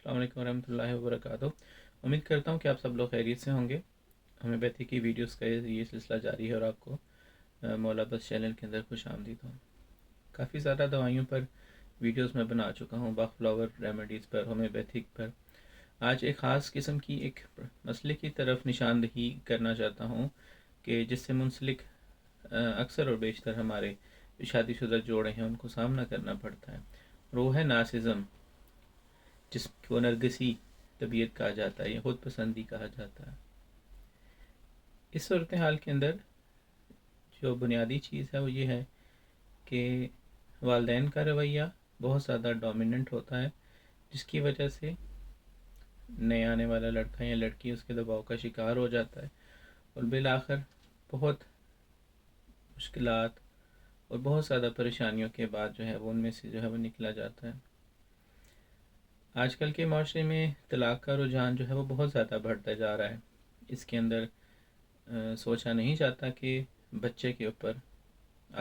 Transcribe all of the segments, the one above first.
السلام علیکم ورحمۃ اللہ وبرکاتہ۔ امید کرتا ہوں کہ آپ سب لوگ خیریت سے ہوں گے۔ ہومیوپیتھی کی ویڈیوز کا یہ سلسلہ جاری ہے اور آپ کو مولا بس چینل کے اندر خوش آمدید ہوں۔ کافی زیادہ دوائیوں پر ویڈیوز میں بنا چکا ہوں، باغ فلاور ریمیڈیز پر، ہومیوپیتھک پر۔ آج ایک خاص قسم کی ایک مسئلے کی طرف نشاندہی کرنا چاہتا ہوں کہ جس سے منسلک اکثر اور بیشتر ہمارے شادی شدہ جوڑے ہیں ان کو سامنا کرنا پڑتا ہے۔ وہ ہے نارسزم، جس کو نرگسی طبیعت کہا جاتا ہے یا خود پسندی کہا جاتا ہے۔ اس صورتحال کے اندر جو بنیادی چیز ہے وہ یہ ہے کہ والدین کا رویہ بہت زیادہ ڈومیننٹ ہوتا ہے، جس کی وجہ سے نئے آنے والا لڑکا یا لڑکی اس کے دباؤ کا شکار ہو جاتا ہے اور بالآخر بہت مشکلات اور بہت زیادہ پریشانیوں کے بعد جو ہے وہ ان میں سے جو ہے وہ نکلا جاتا ہے۔ آج کل کے معاشرے میں طلاق کا رجحان جو ہے وہ بہت زیادہ بڑھتا جا رہا ہے۔ اس کے اندر سوچا نہیں جاتا کہ بچے کے اوپر،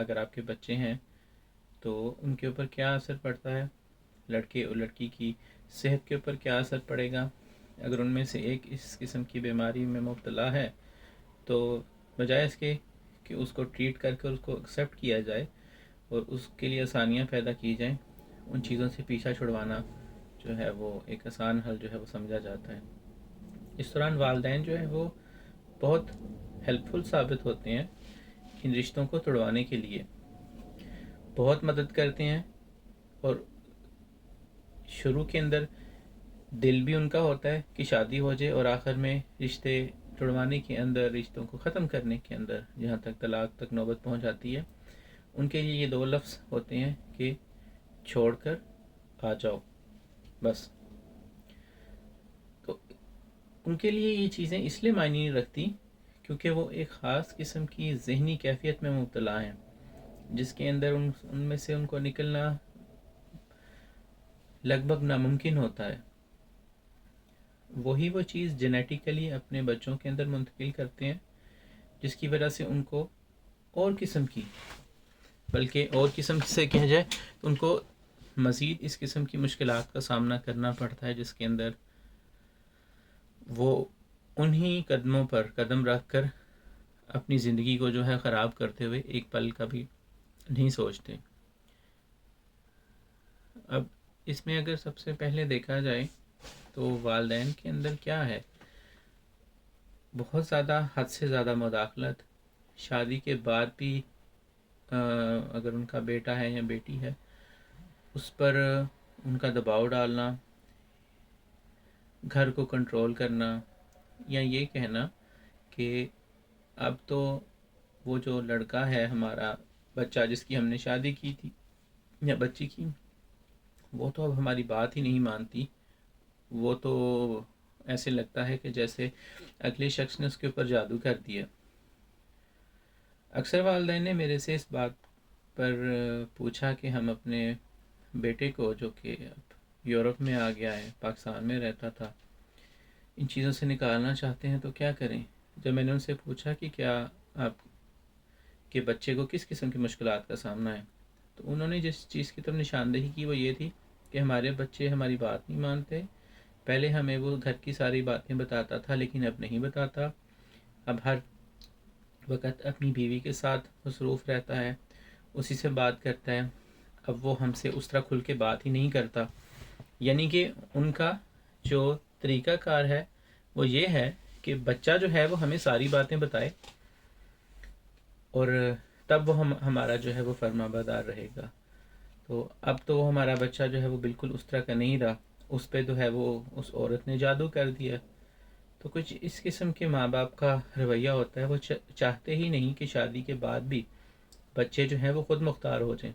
اگر آپ کے بچے ہیں تو ان کے اوپر کیا اثر پڑتا ہے، لڑکے اور لڑکی کی صحت کے اوپر کیا اثر پڑے گا۔ اگر ان میں سے ایک اس قسم کی بیماری میں مبتلا ہے تو بجائے اس کے کہ اس کو ٹریٹ کر کے اس کو ایکسیپٹ کیا جائے اور اس کے لیے آسانیاں پیدا کی جائیں، ان چیزوں سے پیچھا چھڑوانا جو ہے وہ ایک آسان حل جو ہے وہ سمجھا جاتا ہے۔ اس دوران والدین جو ہے وہ بہت ہیلپ فل ثابت ہوتے ہیں ان رشتوں کو توڑوانے کے لیے، بہت مدد کرتے ہیں اور شروع کے اندر دل بھی ان کا ہوتا ہے کہ شادی ہو جائے، اور آخر میں رشتے توڑوانے کے اندر، رشتوں کو ختم کرنے کے اندر جہاں تک طلاق تک نوبت پہنچ جاتی ہے، ان کے لیے یہ دو لفظ ہوتے ہیں کہ چھوڑ کر آ جاؤ بس۔ تو ان کے لیے یہ چیزیں اس لیے معنی نہیں رکھتی کیونکہ وہ ایک خاص قسم کی ذہنی کیفیت میں مبتلا ہیں، جس کے اندر ان میں سے ان کو نکلنا لگ بھگ ناممکن ہوتا ہے۔ وہی وہ چیز جینیٹیکلی اپنے بچوں کے اندر منتقل کرتے ہیں، جس کی وجہ سے ان کو اور قسم کی، بلکہ اور قسم سے کہہ جائے تو ان کو مزید اس قسم کی مشکلات کا سامنا کرنا پڑتا ہے، جس کے اندر وہ انہی قدموں پر قدم رکھ کر اپنی زندگی کو جو ہے خراب کرتے ہوئے ایک پل کا بھی نہیں سوچتے۔ اب اس میں اگر سب سے پہلے دیکھا جائے تو والدین کے اندر کیا ہے، بہت زیادہ، حد سے زیادہ مداخلت، شادی کے بعد بھی اگر ان کا بیٹا ہے یا بیٹی ہے اس پر ان کا دباؤ ڈالنا، گھر کو کنٹرول کرنا، یا یہ کہنا کہ اب تو وہ جو لڑکا ہے ہمارا بچہ جس کی ہم نے شادی کی تھی یا بچی کی، وہ تو اب ہماری بات ہی نہیں مانتی، وہ تو ایسے لگتا ہے کہ جیسے اگلے شخص نے اس کے اوپر جادو کر دیا۔ اکثر والدین نے میرے سے اس بات پر پوچھا کہ ہم اپنے بیٹے کو، جو کہ اب یورپ میں آ گیا ہے، پاکستان میں رہتا تھا، ان چیزوں سے نکالنا چاہتے ہیں تو کیا کریں۔ جب میں نے ان سے پوچھا کہ کیا آپ کے بچے کو کس قسم کی مشکلات کا سامنا ہے، تو انہوں نے جس چیز کی طرف نشاندہی کی وہ یہ تھی کہ ہمارے بچے ہماری بات نہیں مانتے، پہلے ہمیں وہ گھر کی ساری باتیں بتاتا تھا لیکن اب نہیں بتاتا، اب ہر وقت اپنی بیوی کے ساتھ مصروف رہتا ہے، اسی سے بات کرتا ہے، اب وہ ہم سے اس طرح کھل کے بات ہی نہیں کرتا۔ یعنی کہ ان کا جو طریقہ کار ہے وہ یہ ہے کہ بچہ جو ہے وہ ہمیں ساری باتیں بتائے اور تب وہ ہمارا جو ہے وہ فرما بردار رہے گا۔ تو اب تو وہ ہمارا بچہ جو ہے وہ بالکل اس طرح کا نہیں رہا، اس پہ جو ہے وہ اس عورت نے جادو کر دیا۔ تو کچھ اس قسم کے ماں باپ کا رویہ ہوتا ہے، وہ چاہتے ہی نہیں کہ شادی کے بعد بھی بچے جو ہیں وہ خود مختار ہو جائیں،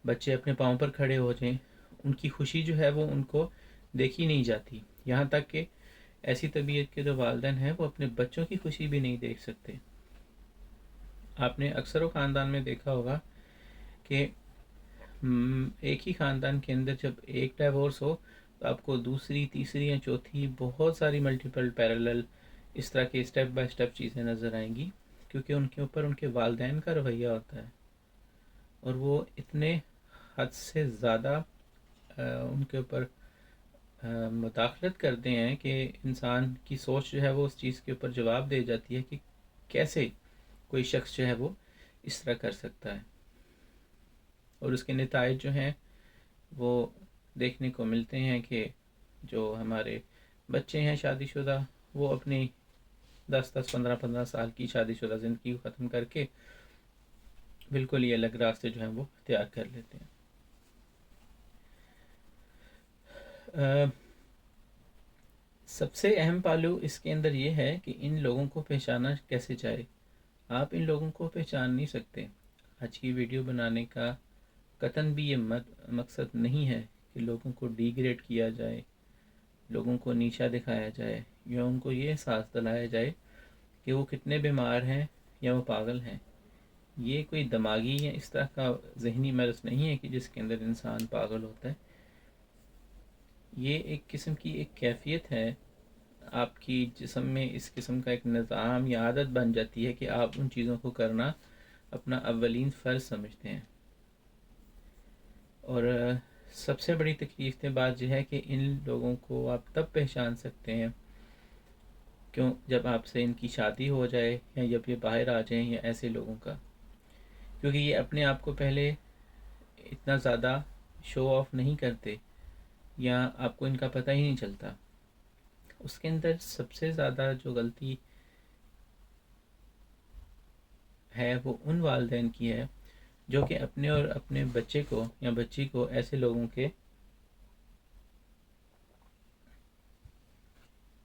بچے اپنے پاؤں پر کھڑے ہو جائیں، ان کی خوشی جو ہے وہ ان کو دیکھی نہیں جاتی، یہاں تک کہ ایسی طبیعت کے جو والدین ہیں وہ اپنے بچوں کی خوشی بھی نہیں دیکھ سکتے۔ آپ نے اکثر و خاندان میں دیکھا ہوگا کہ ایک ہی خاندان کے اندر جب ایک ڈائیورس ہو تو آپ کو دوسری، تیسری یا چوتھی بہت ساری ملٹیپل پیرالل اس طرح کے اسٹیپ بائی اسٹیپ چیزیں نظر آئیں گی، کیونکہ ان کے اوپر ان کے والدین کا رویہ ہوتا ہے اور وہ اتنے حد سے زیادہ ان کے اوپر مداخلت کرتے ہیں کہ انسان کی سوچ جو ہے وہ اس چیز کے اوپر جواب دے جاتی ہے کہ کیسے کوئی شخص جو ہے وہ اس طرح کر سکتا ہے، اور اس کے نتائج جو ہیں وہ دیکھنے کو ملتے ہیں کہ جو ہمارے بچے ہیں شادی شدہ، وہ اپنی 10 15 سال کی شادی شدہ زندگی کو ختم کر کے بالکل یہ الگ راستے جو ہیں وہ اختیار کر لیتے ہیں۔ سب سے اہم پہلو اس کے اندر یہ ہے کہ ان لوگوں کو پہچانا کیسے جائے۔ آپ ان لوگوں کو پہچان نہیں سکتے۔ آج کی ویڈیو بنانے کا قطعاً بھی یہ مقصد نہیں ہے کہ لوگوں کو ڈی گریڈ کیا جائے، لوگوں کو نیچا دکھایا جائے، یا ان کو یہ احساس دلایا جائے کہ وہ کتنے بیمار ہیں یا وہ پاگل ہیں۔ یہ کوئی دماغی یا اس طرح کا ذہنی مرض نہیں ہے کہ جس کے اندر انسان پاگل ہوتا ہے۔ یہ ایک قسم کی ایک کیفیت ہے، آپ کی جسم میں اس قسم کا ایک نظام یا عادت بن جاتی ہے کہ آپ ان چیزوں کو کرنا اپنا اولین فرض سمجھتے ہیں۔ اور سب سے بڑی تکلیف بات یہ ہے کہ ان لوگوں کو آپ تب پہچان سکتے ہیں جب آپ سے ان کی شادی ہو جائے یا جب یہ باہر آ جائیں یا ایسے لوگوں کا، کیونکہ یہ اپنے آپ کو پہلے اتنا زیادہ شو آف نہیں کرتے یا آپ کو ان کا پتہ ہی نہیں چلتا۔ اس کے اندر سب سے زیادہ جو غلطی ہے وہ ان والدین کی ہے جو کہ اپنے اور اپنے بچے کو یا بچی کو ایسے لوگوں کے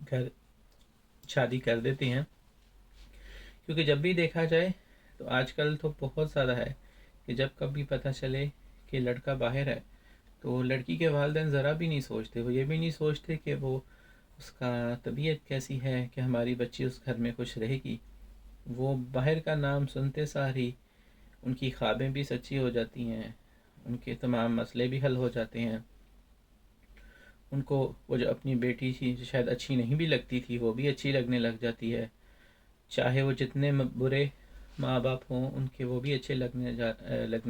گھر شادی کر دیتے ہیں۔ کیونکہ جب بھی دیکھا جائے تو آج کل تو بہت زیادہ ہے کہ جب کبھی پتہ چلے کہ لڑکا باہر ہے تو لڑکی کے والدین ذرا بھی نہیں سوچتے، وہ یہ بھی نہیں سوچتے کہ وہ اس کا طبیعت کیسی ہے کہ ہماری بچی اس گھر میں خوش رہے گی۔ وہ باہر کا نام سنتے ساری ان کی خوابیں بھی سچی ہو جاتی ہیں، ان کے تمام مسئلے بھی حل ہو جاتے ہیں۔ ان کو وہ جو اپنی بیٹی تھی شاید اچھی نہیں بھی لگتی تھی وہ بھی اچھی لگنے لگ جاتی ہے، چاہے وہ جتنے برے ماں باپ ہوں ان کے وہ بھی اچھے لگنے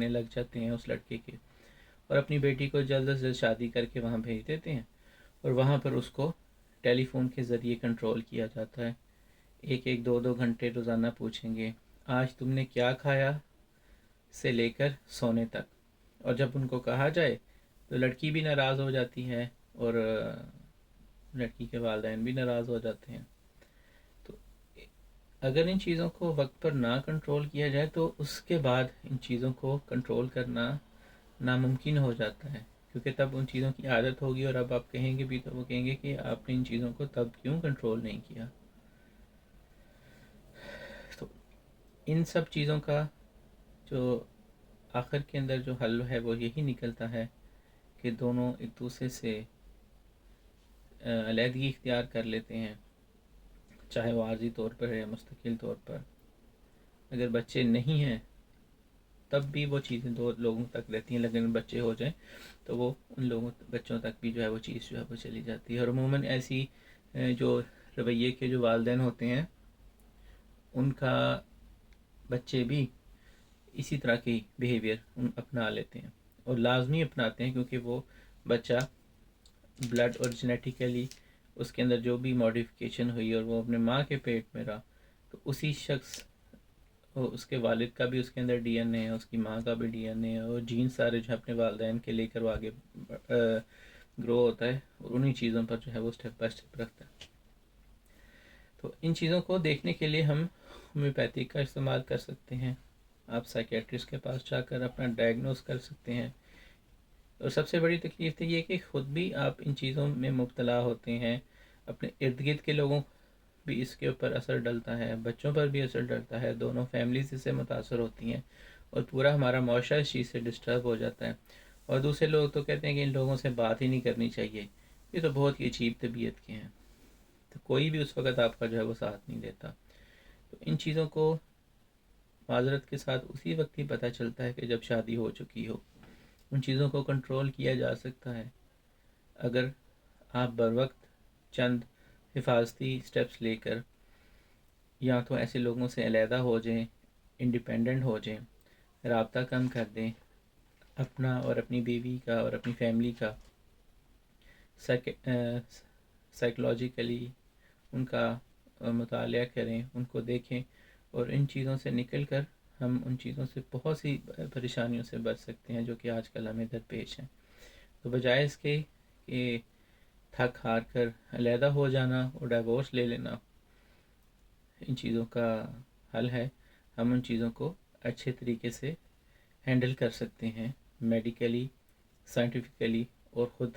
لگ جاتے ہیں اس لڑکے کے، اور اپنی بیٹی کو جلد از جلد شادی کر کے وہاں بھیج دیتے ہیں، اور وہاں پر اس کو ٹیلی فون کے ذریعے کنٹرول کیا جاتا ہے۔ ایک ایک دو دو گھنٹے روزانہ پوچھیں گے آج تم نے کیا کھایا سے لے کر سونے تک، اور جب ان کو کہا جائے تو لڑکی بھی ناراض ہو جاتی ہے اور لڑکی کے والدین بھی ناراض ہو جاتے ہیں۔ تو اگر ان چیزوں کو وقت پر نہ کنٹرول کیا جائے تو اس کے بعد ان چیزوں کو کنٹرول کرنا ناممکن ہو جاتا ہے، کیونکہ تب ان چیزوں کی عادت ہوگی، اور اب آپ کہیں گے بھی تو وہ کہیں گے کہ آپ نے ان چیزوں کو تب کیوں کنٹرول نہیں کیا۔ تو ان سب چیزوں کا جو آخر کے اندر جو حل ہے وہ یہی نکلتا ہے کہ دونوں ایک دوسرے سے علیحدگی اختیار کر لیتے ہیں، چاہے وہ عارضی طور پر ہے یا مستقل طور پر۔ اگر بچے نہیں ہیں تب بھی وہ چیزیں دو لوگوں تک رہتی ہیں، لیکن بچے ہو جائیں تو وہ ان لوگوں بچوں تک بھی جو ہے وہ چیز جو ہے وہ چلی جاتی ہے۔ اور عموماً ایسی جو رویے کے جو والدین ہوتے ہیں ان کا بچے بھی اسی طرح کی بیہیویئر اپنا لیتے ہیں، اور لازمی اپناتے ہیں، کیونکہ وہ بچہ بلڈ اور جینیٹیکلی اس کے اندر جو بھی ماڈیفکیشن ہوئی اور وہ اپنے ماں کے پیٹ میں رہا تو اسی شخص اس کے والد کا بھی اس کے اندر ڈی این اے ہے، اس کی ماں کا بھی ڈی این اے ہے، اور جین سارے جو ہے اپنے والدین کے لے کر وہ آگے گرو ہوتا ہے، اور انہی چیزوں پر جو ہے وہ اسٹیپ بائی اسٹیپ رکھتا ہے۔ تو ان چیزوں کو دیکھنے کے لیے ہم ہومیوپیتھی کا استعمال کر سکتے ہیں، آپ سائیکیٹرسٹ کے پاس جا کر اپنا ڈائگنوز کر سکتے ہیں۔ اور سب سے بڑی تکلیف تو یہ کہ خود بھی آپ ان چیزوں میں مبتلا ہوتے ہیں، اپنے ارد گرد کے لوگوں بھی اس کے اوپر اثر ڈلتا ہے، بچوں پر بھی اثر ڈلتا ہے، دونوں فیملیز اس سے متاثر ہوتی ہیں، اور پورا ہمارا معاشرہ اس چیز سے ڈسٹرب ہو جاتا ہے۔ اور دوسرے لوگ تو کہتے ہیں کہ ان لوگوں سے بات ہی نہیں کرنی چاہیے، یہ تو بہت ہی عجیب طبیعت کے ہیں، تو کوئی بھی اس وقت آپ کا جو ہے وہ ساتھ نہیں دیتا۔ تو ان چیزوں کو معذرت کے ساتھ اسی وقت ہی پتہ چلتا ہے کہ جب شادی ہو چکی ہو۔ ان چیزوں کو کنٹرول کیا جا سکتا ہے اگر آپ بر وقت چند حفاظتی سٹیپس لے کر یا تو ایسے لوگوں سے علیحدہ ہو جائیں، انڈیپینڈنٹ ہو جائیں، رابطہ کم کر دیں، اپنا اور اپنی بیوی کا اور اپنی فیملی کا سائیکلوجیکلی ان کا مطالعہ کریں، ان کو دیکھیں، اور ان چیزوں سے نکل کر ہم ان چیزوں سے بہت سی پریشانیوں سے بچ سکتے ہیں جو کہ آج کل ہمیں درپیش ہیں۔ تو بجائے اس کے کہ تھک ہار کر علیحدہ ہو جانا اور ڈائیورس لے لینا ان چیزوں کا حل ہے، ہم ان چیزوں کو اچھے طریقے سے ہینڈل کر سکتے ہیں، میڈیکلی، سائنٹیفکلی، اور خود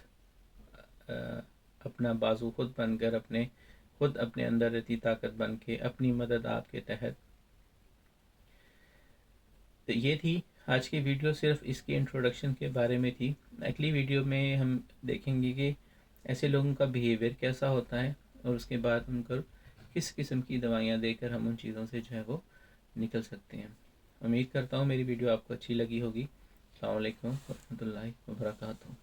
اپنا بازو خود بن کر، خود اپنے اندر رہتی طاقت بن کے، اپنی مدد آپ کے تحت۔ تو یہ تھی آج کی ویڈیو، صرف اس کی انٹروڈکشن کے بارے میں تھی۔ اگلی ویڈیو میں ہم دیکھیں گے کہ ایسے لوگوں کا بیہیویئر کیسا ہوتا ہے، اور اس کے بعد ان کو کس قسم کی دوائیاں دے کر ہم ان چیزوں سے جو ہے وہ نکل سکتے ہیں۔ امید کرتا ہوں میری ویڈیو آپ کو اچھی لگی ہوگی۔ السلام علیکم ورحمۃ اللہ وبرکاتہ۔